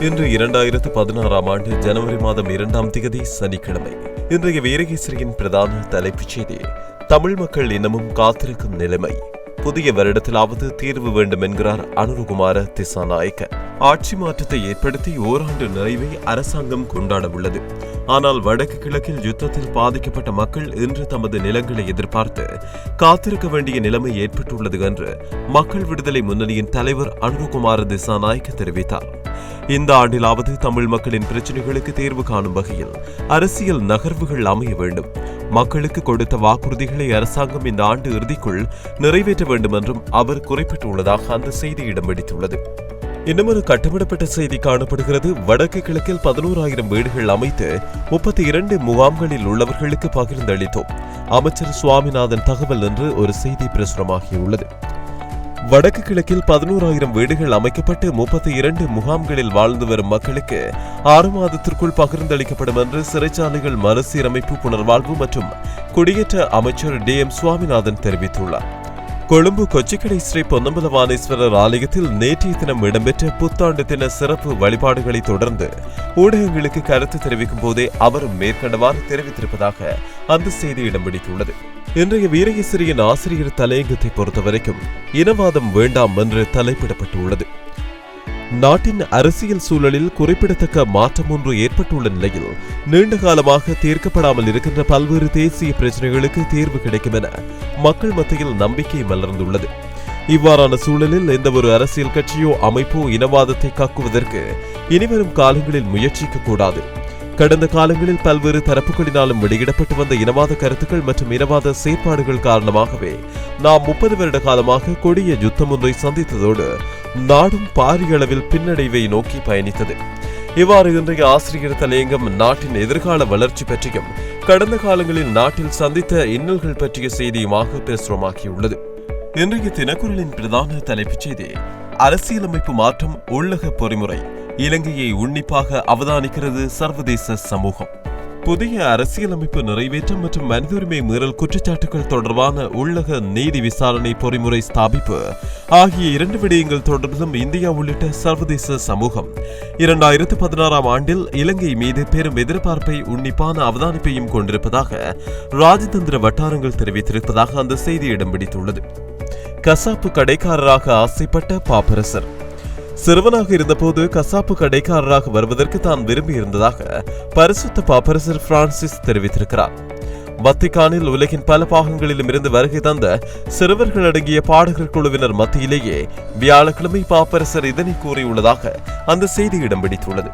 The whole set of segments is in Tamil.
இன்று 2016ஆம் ஆண்டு ஜனவரி மாதம் 2ஆம் தேதி சனிக்கிழமை. இன்றைய வீரகேசரியின் பிரதான தலைப்புச் செய்தி: தமிழ் மக்கள் இன்னமும் காத்திருக்கும் நிலைமை. புதிய வருடத்திலாவது தீர்வு வேண்டும் என்கிறார் அனுரகுமார திசாநாயக்க. ஆட்சி மாற்றத்தை ஏற்படுத்தி ஓராண்டு நிறைவை அரசாங்கம் கொண்டாட உள்ளது. ஆனால் வடக்கு கிழக்கில் யுத்தத்தில் பாதிக்கப்பட்ட மக்கள் இன்று தமது நிலங்களை எதிர்பார்த்து காத்திருக்க வேண்டிய நிலைமை ஏற்பட்டுள்ளது என்று மக்கள் விடுதலை முன்னணியின் தலைவர் அனுரகுமார திசாநாயக்க தெரிவித்தார். இந்த ஆண்டிலாவது தமிழ் மக்களின் பிரச்சினைகளுக்கு தீர்வு காணும் வகையில் அரசியல் நகர்வுகள் அமைய வேண்டும். மக்களுக்கு கொடுத்த வாக்குறுதிகளை அரசாங்கம் இந்த ஆண்டு இறுதிக்குள் நிறைவேற்ற வேண்டும் என்றும் அவர் குறிப்பிட்டுள்ளதாக அந்த செய்தி இடம் பிடித்துள்ளது. இன்னுமொரு கட்டமிடப்பட்ட செய்தி காணப்படுகிறது. வடக்கு கிழக்கில் 11,000 வீடுகள் அமைத்து 32 முகாம்களில் உள்ளவர்களுக்கு பகிர்ந்தளித்தோம். அமைச்சர் சுவாமிநாதன் தகவல் என்று ஒரு செய்தி பிரசுரமாகியுள்ளது. வடக்கு கிழக்கில் 11,000 வீடுகள் அமைக்கப்பட்டு 32 முகாம்களில் வாழ்ந்து வரும் மக்களுக்கு 6 மாதத்திற்குள் பகிர்ந்தளிக்கப்படும் என்று சிறைச்சாலைகள் மறுசீரமைப்பு, புனர்வாழ்வு மற்றும் குடியேற்ற அமைச்சர் DM சுவாமிநாதன் தெரிவித்துள்ளார். கொழும்பு கொச்சிக்கடை ஸ்ரீ பொன்னம்பலவானேஸ்வரர் ஆலயத்தில் நேற்றைய தினம் இடம்பெற்ற புத்தாண்டு தின சிறப்பு வழிபாடுகளை தொடர்ந்து ஊடகங்களுக்கு கருத்து தெரிவிக்கும் போதே அவர் மேற்கண்டவாறு தெரிவித்திருப்பதாக அந்த செய்தி இடம் பிடித்துள்ளது. இன்றைய வீரகேசரியின் ஆசிரியர் தலையங்கத்தை பொறுத்தவரைக்கும் இனவாதம் வேண்டாம் என்று தலைப்பிடப்பட்டுள்ளது. நாட்டின் அரசியல் சூழலில் குறிப்பிடத்தக்க மாற்றம் ஒன்று ஏற்பட்டுள்ள நிலையில் நீண்ட காலமாக தீர்க்கப்படாமல் இருக்கின்ற பல்வேறு தேசிய பிரச்சினைகளுக்கு தீர்வு கிடைக்கும் என மக்கள் மத்தியில் நம்பிக்கை மலர்ந்துள்ளது. இவ்வாறான சூழலில் எந்தவொரு அரசியல் கட்சியோ அமைப்போ இனவாதத்தை காக்குவதற்கு இனிவரும் காலங்களில் முயற்சிக்க கூடாது. கடந்த காலங்களில் பல்வேறு தரப்புகளினாலும் வெளியிடப்பட்டு வந்த இனவாத கருத்துக்கள் மற்றும் இனவாத செயற்பாடுகள் காரணமாகவே நாம் 30 வருட காலமாக கொடிய யுத்தம் ஒன்றை சந்தித்ததோடு நாடும் பாரிய அளவில் பின்னடைவை நோக்கி பயணித்தது. இவ்வாறு இன்றைய ஆசிரியர் தலையங்கம் நாட்டின் எதிர்கால வளர்ச்சி பற்றியும் கடந்த காலங்களில் நாட்டில் சந்தித்த இன்னல்கள் பற்றிய செய்தியுமாக பிரசுரமாகியுள்ளது. இன்றைய தினக்குரலின் பிரதான தலைப்புச் செய்தி: அரசியலமைப்பு மாற்றம், உள்ளக பொறிமுறை, இலங்கையை உன்னிப்பாக அவதானிக்கிறது சர்வதேச சமூகம். புதிய அரசியலமைப்பு நிறைவேற்றம் மற்றும் மனித உரிமை மீறல் குற்றச்சாட்டுகள் தொடர்பான உள்ளக நீதி விசாரணை பொறிமுறை ஸ்தாபிப்பு ஆகிய 2 விடயங்கள் தொடர்பிலும் இந்தியா உள்ளிட்ட சர்வதேச சமூகம் 2016ஆம் ஆண்டில் இலங்கை மீது பெரும் எதிர்பார்ப்பை, உன்னிப்பான அவதானிப்பையும் கொண்டிருப்பதாக ராஜதந்திர வட்டாரங்கள் தெரிவித்திருப்பதாக அந்த செய்தி இடம் பிடித்துள்ளது. கசாப்பு கடைக்காரராக ஆசைப்பட்ட பாப்பரசர். சிறுவனாக இருந்தபோது கசாப்பு கடைக்காரராக வருவதற்கு தான் விரும்பியிருந்ததாக பரிசுத்த பாப்பரசர் பிரான்சிஸ் தெரிவித்திருக்கிறார். வத்திக்கானில் உலகின் பல பாகங்களிலும் இருந்து வருகை தந்த சிறுவர்கள் அடங்கிய பாடகர் குழுவினர் மத்தியிலேயே வியாழக்கிழமை பாப்பரசர் இதனை கூறியுள்ளதாக அந்த செய்தி இடம் பிடித்துள்ளது.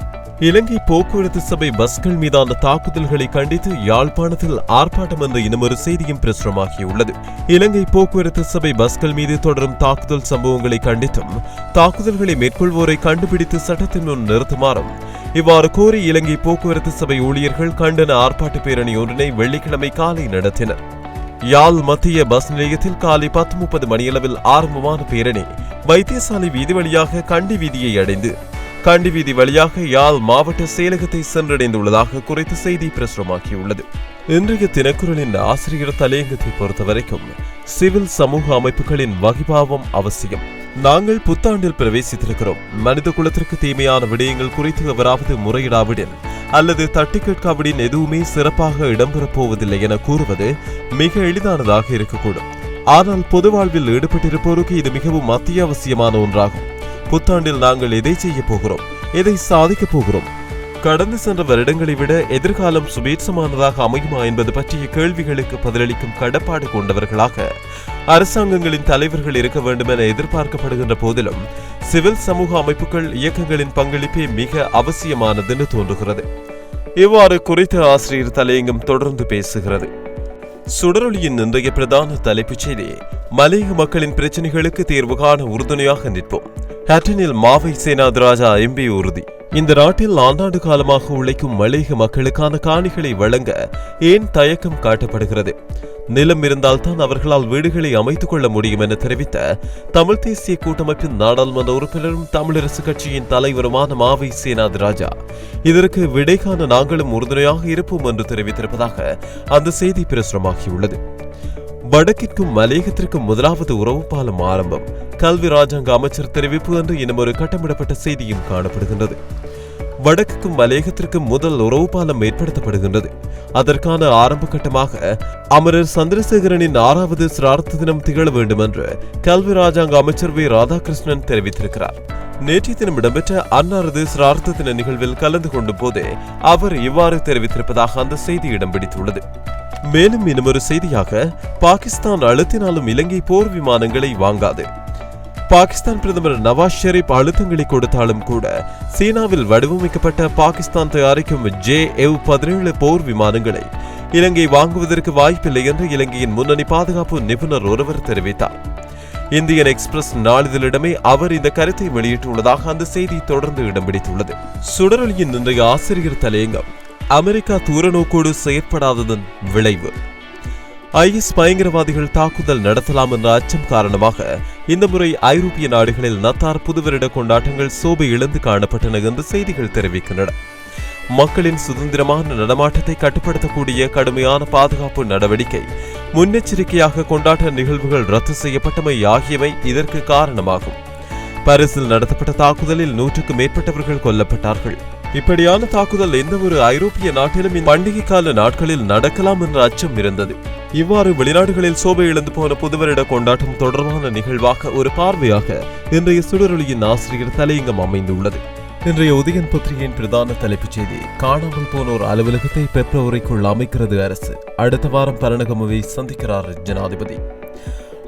இலங்கை போக்குவரத்து சபை பஸ்கள் மீதான தாக்குதல்களை கண்டித்து யாழ்ப்பாணத்தில் ஆர்ப்பாட்டம் என்ற இன்னுமொரு செய்தியும் பிரசுரமாகியுள்ளது. இலங்கை போக்குவரத்து சபை பஸ்கள் மீது தொடரும் தாக்குதல் சம்பவங்களை கண்டித்தும் தாக்குதல்களை மேற்கொள்வோரை கண்டுபிடித்து சட்டத்தின் முன் நிறுத்துமாறும் இவ்வாறு கோரி இலங்கை போக்குவரத்து சபை ஊழியர்கள் கண்டன ஆர்ப்பாட்ட பேரணி ஒன்றினை வெள்ளிக்கிழமை காலை நடத்தினர். யாழ் மத்திய பஸ் நிலையத்தில் காலை 10:30 மணியளவில் ஆரம்பமான பேரணி வைத்தியசாலை வீதி வழியாக கண்டி வீதியை அடைந்து கண்டி வீதி வழியாக யாழ் மாவட்ட செயலகத்தை சென்றடைந்துள்ளதாக குறித்த செய்தி பிரசுரமாகியுள்ளது. இன்றைய தினக்குரலின் ஆசிரியர் தலையங்கத்தை பொறுத்தவரைக்கும் சிவில் சமூக அமைப்புகளின் வகிபாவம் அவசியம். நாங்கள் புத்தாண்டில் பிரவேசித்திருக்கிறோம். மனித குலத்திற்கு தீமையான விடயங்கள் குறித்து எவராவது முறையிடாவிடின் அல்லது தட்டி கேட்காவிடின் எதுவுமே சிறப்பாக இடம்பெறப் போவதில்லை என கூறுவது மிக எளிதானதாக இருக்கக்கூடும். ஆனால் பொது வாழ்வில் ஈடுபட்டிருப்போருக்கு இது மிகவும் அத்தியாவசியமான ஒன்றாகும். புத்தாண்டில் நாங்கள் எதை செய்ய போகிறோம், எதை சாதிக்கப் போகிறோம், கடந்து சென்ற வருடங்களை விட எதிர்காலம் சுபீட்சமானதாக அமையுமா என்பது பற்றிய கேள்விகளுக்கு பதிலளிக்கும் கடப்பாடு கொண்டவர்களாக அரசாங்கங்களின் தலைவர்கள் இருக்க வேண்டும் என எதிர்பார்க்கப்படுகின்ற போதிலும் சிவில் சமூக அமைப்புகள், இயக்கங்களின் பங்களிப்பே மிக அவசியமானது என்று தோன்றுகிறது. இவ்வாறு குறித்த ஆசிரியர் தலையங்கம் தொடர்ந்து பேசுகிறது. சுடரொலியின் இன்றைய பிரதான தலைப்புச் செய்தி: மலையக மக்களின் பிரச்சினைகளுக்கு தீர்வு காண உறுதுணையாக நிற்போம். ஹட்டனில் மாவை சேனாதிராஜா MP உறுதி. இந்த நாட்டில் ஆண்டாண்டு காலமாக உழைக்கும் மலையக மக்களுக்கான காணிகளை வழங்க ஏன் தயக்கம் காட்டப்படுகிறது? நிலம் இருந்தால்தான் அவர்களால் வீடுகளை அமைத்துக் கொள்ள முடியும் என தெரிவித்த தமிழ் தேசிய கூட்டமைப்பின் நாடாளுமன்ற உறுப்பினரும் தமிழரசு கட்சியின் தலைவருமான மாவை சேனாதிராஜா இதற்கு விடை காண நாங்களும் உறுதுணையாக இருப்போம் என்று தெரிவித்திருப்பதாக அந்த செய்தி பிரசுரமாகியுள்ளது. வடக்கிற்கும் மலையகத்திற்கும் முதலாவது உறவு பாலம் ஆரம்பம். கல்வி ராஜாங்க அமைச்சர் தெரிவிப்பு என்று இன்னும் ஒரு கட்டமிடப்பட்ட செய்தியும் காணப்படுகின்றது. வடக்குக்கும் மலையகத்திற்கும் முதல் உறவு பாலம் ஏற்படுத்தப்படுகின்றது. அதற்கான ஆரம்ப கட்டமாக அமரர் சந்திரசேகரனின் 6வது சிரார்த்த தினம் திகழ வேண்டும் என்று கல்வி ராஜாங்க அமைச்சர் வி ராதாகிருஷ்ணன் தெரிவித்திருக்கிறார். நேற்றைய தினம் இடம்பெற்ற அன்னாரது சிரார்த்த தின நிகழ்வில் கலந்து கொண்ட போதே அவர் இவ்வாறு தெரிவித்திருப்பதாக அந்த செய்தி இடம் பிடித்துள்ளது. மேலும் இன்னுமொரு செய்தியாக, பாகிஸ்தான் அழுத்தினாலும் இலங்கை போர் விமானங்களை வாங்காது. பாகிஸ்தான் பிரதமர் நவாஸ் ஷெரீப் அழுத்தங்களை கொடுத்தாலும் கூட சீனாவில் வடிவமைக்கப்பட்ட பாகிஸ்தான் தயாரிக்கும் JF-17 போர் விமானங்களை இலங்கை வாங்குவதற்கு வாய்ப்பில்லை என்று இலங்கையின் முன்னணி பாதுகாப்பு நிபுணர் ஒருவர் தெரிவித்தார். இந்தியன் எக்ஸ்பிரஸ் நாளிதழிடமே அவர் இந்த கருத்தை வெளியிட்டுள்ளதாக அந்த செய்தி தொடர்ந்து இடம் பிடித்துள்ளது. சுடரொலியின் இன்றைய ஆசிரியர் தலையங்கம், அமெரிக்கா தூரநோக்கோடு செயற்படாததன் விளைவு. IS பயங்கரவாதிகள் தாக்குதல் நடத்தலாம் என்ற அச்சம் காரணமாக இந்த முறை ஐரோப்பிய நாடுகளில் நத்தார் புதுவருட கொண்டாட்டங்கள் சோபை இழந்து காணப்பட்டன என்று செய்திகள் தெரிவிக்கின்றன. மக்களின் சுதந்திரமான நடமாட்டத்தை கட்டுப்படுத்தக்கூடிய கடுமையான பாதுகாப்பு நடவடிக்கை, முன்னெச்சரிக்கையாக கொண்டாட்ட நிகழ்வுகள் ரத்து செய்யப்பட்டமை ஆகியவை இதற்கு காரணமாகும். பாரிஸில் நடத்தப்பட்ட தாக்குதலில் 100க்கும் மேற்பட்டவர்கள் கொல்லப்பட்டார்கள். இப்படியான தாக்குதல் எந்த ஒரு ஐரோப்பிய நாட்டிலும் இந்த பண்டிகை கால நாட்களில் நடக்கலாம் என்ற அச்சம் இருந்தது. இவ்வாறு வெளிநாடுகளில் சோபை இழந்து போன புதுவருட கொண்டாட்டம் தொடர்பான நிகழ்வாக ஒரு பார்வையாக இன்றைய சுடரொலியின் ஆசிரியர் தலையங்கம் அமைந்துள்ளது. இன்றைய உதயன் பத்திரிகையின் பிரதான தலைப்புச் செய்தி, காணாமல் போனோர் அலுவலகத்தை பிப்ரவரிக்குள் அமைக்கிறது அரசு. அடுத்த வாரம் பரணகமுவை சந்திக்கிறார் ஜனாதிபதி.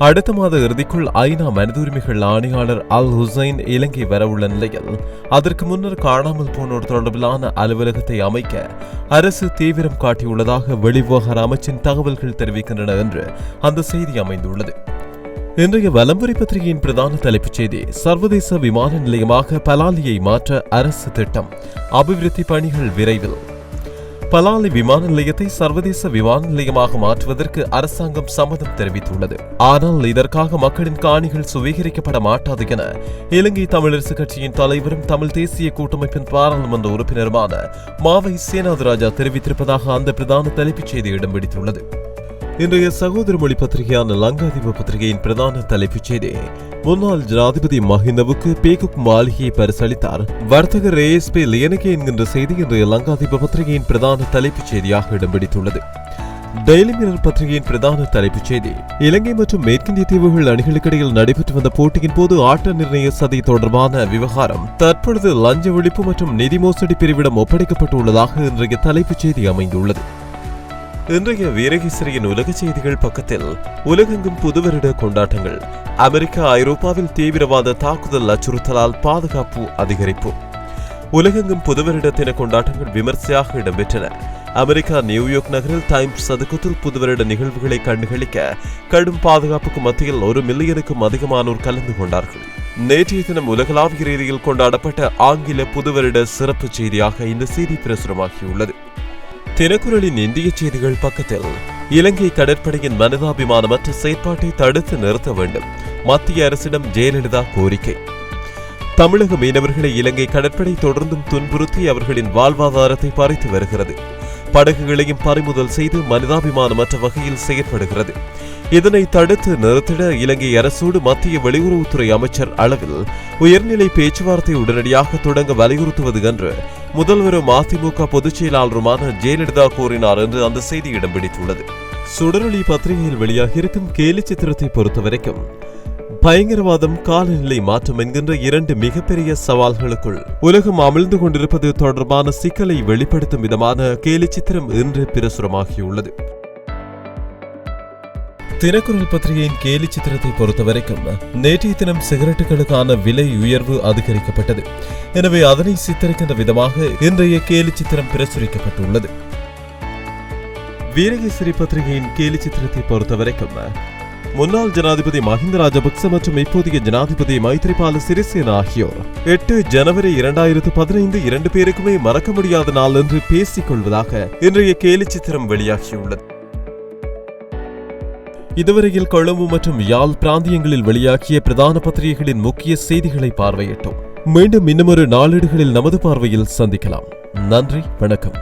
அடுத்த மாத இறுதிக்குள் ஐநா மனித உரிமைகள் ஆணையாளர் அல் ஹுசைன் இலங்கை வரவுள்ள நிலையில் அதற்கு முன்னர் காணாமல் போனோர் தொடர்பிலான அலுவலகத்தை அமைக்க அரசு தீவிரம் காட்டியுள்ளதாக வெளிவிவகார அமைச்சின் தகவல்கள் தெரிவிக்கின்றன என்று அந்த செய்தி அமைந்துள்ளது. இன்றைய வலம்புரி பத்திரிகையின் பிரதான தலைப்புச் செய்தி, சர்வதேச விமான நிலையமாக பலாலியை மாற்ற அரசு திட்டம், அபிவிருத்தி பணிகள் விரைவில். பலாலி விமான நிலையத்தை சர்வதேச விமான நிலையமாக மாற்றுவதற்கு அரசாங்கம் சம்மதம் தெரிவித்துள்ளது. ஆனால் இதற்காக மக்களின் காணிகள் சுவீகரிக்கப்பட மாட்டாது என இலங்கை தமிழரசு கட்சியின் தலைவரும் தமிழ் தேசிய கூட்டமைப்பின் பாராளுமன்ற உறுப்பினருமான மாவை சேனாதிராஜா தெரிவித்திருப்பதாக அந்த பிரதான தலைப்புச் செய்தி இடம் பிடித்துள்ளது. இன்றைய சகோதர மொழி பத்திரிகையான லங்காதீப பத்திரிகையின் பிரதான தலைப்புச் செய்தி, முன்னாள் ஜனாதிபதி மஹிந்தவுக்கு பேகுக் மாளிகையை பரிசளித்தார் வர்த்தகர் ASP லியனகே என்கின்ற செய்தி இன்றைய லங்காதீப பத்திரிகையின் பிரதான தலைப்புச் செய்தியாக இடம் பிடித்துள்ளது. டெய்லி மிரர் பத்திரிகையின் பிரதான தலைப்புச் செய்தி, இலங்கை மற்றும் மேற்கிந்திய தீவுகள் அணிகளுக்கிடையில் நடைபெற்று வந்த போட்டியின் போது ஆட்ட நிர்ணய சதி தொடர்பான விவகாரம் தற்பொழுது லஞ்ச ஒழிப்பு மற்றும் நிதி மோசடி பிரிவிடம் ஒப்படைக்கப்பட்டுள்ளதாக இன்றைய தலைப்புச் செய்தி அமைந்துள்ளது. இன்றைய வீரகேசரியின் உலக செய்திகள் பக்கத்தில், உலகெங்கும் புதுவருட கொண்டாட்டங்கள், அமெரிக்கா ஐரோப்பாவில் தீவிரவாத தாக்குதல் அச்சுறுத்தலால் பாதுகாப்பு அதிகரிப்பு. உலகெங்கும் புதுவருட தின கொண்டாட்டங்கள் விமர்சையாக இடம்பெற்றன. அமெரிக்கா நியூயார்க் நகரில் டைம்ஸ் சதுக்கத்தில் புதுவருட நிகழ்வுகளை கண்டுகளிக்க கடும் பாதுகாப்புக்கு மத்தியில் 1 மில்லியனுக்கும் அதிகமானோர் கலந்து கொண்டார்கள். நேற்றைய தினம் உலகளாவிய ரீதியில் கொண்டாடப்பட்ட ஆங்கில புதுவருட சிறப்பு செய்தியாக இந்த செய்தி பிரசுரமாகியுள்ளது. தினக்குரலின் இந்திய செய்திகள் பக்கத்தில், இலங்கை கடற்படையின் மனிதாபிமானமற்ற செயற்பாட்டை தடுத்து நிறுத்த வேண்டும், மத்திய அரசிடம் ஜெயலலிதா கோரிக்கை. தமிழக மீனவர்களை இலங்கை கடற்படை தொடர்ந்தும் துன்புறுத்தி அவர்களின் வாழ்வாதாரத்தை பறித்து வருகிறது. படகுகளையும் பறிமுதல் செய்து மனிதாபிமானமற்ற வகையில் செயற்படுகிறது. இதனை தடுத்து நிறுத்திட இலங்கை அரசோடு மத்திய வெளியுறவுத்துறை அமைச்சர் அளவில் உயர்நிலை பேச்சுவார்த்தை உடனடியாக தொடங்க வலியுறுத்துவது என்று முதல்வரும் அதிமுக பொதுச் செயலாளருமான ஜெயலலிதா கூறினார் என்று அந்த செய்தி இடம் பிடித்துள்ளது. சுடரொலி பத்திரிகையில் வெளியாகியிருக்கும் கேலி சித்திரத்தை பொறுத்தவரைக்கும், பயங்கரவாதம், காலநிலை மாற்றம் என்கின்ற 2 மிகப்பெரிய சவால்களுக்குள் உலகம் அமிழ்ந்து கொண்டிருப்பது தொடர்பான சிக்கலை வெளிப்படுத்தும் விதமான கேலி சித்திரம் இன்று பிரசுரமாகியுள்ளது. தினக்குரல் பத்திரிகையின் கேலி சித்திரத்தை பொறுத்தவரைக்கும், நேற்றைய தினம் சிகரெட்டுகளுக்கான விலை உயர்வு அதிகரிக்கப்பட்டது. எனவே அதனை சித்தரிக்கின்ற விதமாக இன்றைய கேலி சித்திரம் பிரசுரிக்கப்பட்டுள்ளது. வீரகேசரி பத்திரிகையின் கேலி சித்திரத்தை பொறுத்தவரைக்கும், முன்னாள் ஜனாதிபதி மஹிந்த ராஜபக்ச மற்றும் இப்போதைய ஜனாதிபதி மைத்ரிபால சிறிசேன ஆகியோர் 8 ஜனவரி 2015 2 பேருக்குமே மறக்க முடியாத நாள் என்று பேசிக் கொள்வதாக இன்றைய கேலி சித்திரம் வெளியாகியுள்ளது. இதுவரையில் கொழும்பு மற்றும் யாழ் பிராந்தியங்களில் வெளியாகிய பிரதான பத்திரிகைகளின் முக்கிய செய்திகளை பார்வையிட்டோம். மீண்டும் இன்னுமொரு நாளேடுகளில் நமது பார்வையில் சந்திக்கலாம். நன்றி, வணக்கம்.